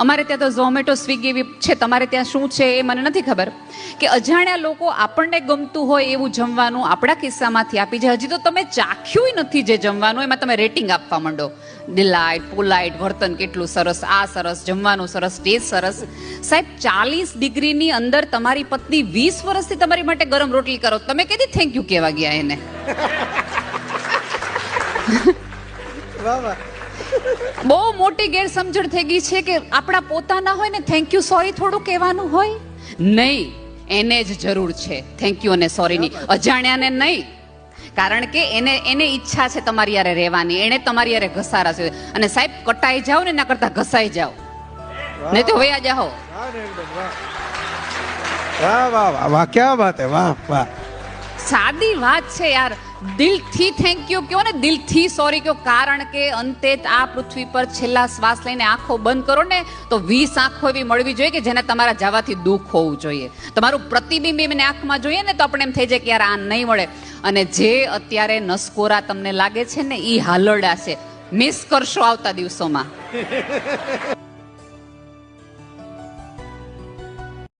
અમારે ત્યાં તો ઝોમેટો સ્વિગી એવી છે, તમારે ત્યાં શું છે એ મને નથી ખબર, કે અજાણ્યા લોકો આપણને ગમતું હોય એવું જમવાનું આપણા કિસ્સામાંથી આપી જાય. હજી તો તમે ચાખ્યું નથી જે જમવાનું, એમાં તમે રેટિંગ આપવા માંડો. ડિલાઇટ, પોલાઇટ, વર્તન કેટલું સરસ, આ સરસ, જમવાનું સરસ, ટેસ્ટ સરસ. સાહેબ 40 ડિગ્રીની અંદર તમારી પત્ની 20 વર્ષથી તમારી માટે ગરમ રોટલી કરો, તમે કીધી થેન્ક યુ કહેવા ગયા એને? બહુ મોટી ગેરસમજણ થઈ ગઈ છે કે આપણા પોતાના હોય ને થેન્ક યુ સોરી થોડું કહેવાનું હોય. નહીં, એને જ જરૂર છે થેન્ક યુ અને સોરીની, અજાણ્યાને નહીં. કારણ કે એને ઈચ્છા છે તમારી યારે રહેવાની, એને તમારી યારે ઘસારા છે. અને સાહેબ કટાઈ જાઓ ને એના કરતા ઘસાઈ જાઓ, નહીં તો વયા જાઓ. વાહ વાહ વાહ વાહ, ક્યા બાત હે, વાહ વાહ. સાદી વાત છે યાર. દિલથી થેન્ક યુ કહો ને, દિલથી સોરી કહો. કારણ કે અંતે આ પૃથ્વી પર છેલ્લા શ્વાસ લઈને આંખો બંધ કરો ને તો 20 આંખો એવી મળવી જોઈએ કે જેને તમારા જવાથી દુઃખ હોવું જોઈએ. તમારું પ્રતિબિંબ એમને આંખમાં જોઈએ ને તો આપણે એમ થઈ જાય કે યાર આ નહીં મળે. અને જે અત્યારે નસકોરા તમને લાગે છે ને એ હાલરડા છે, મિસ કરશો આવતા દિવસોમાં.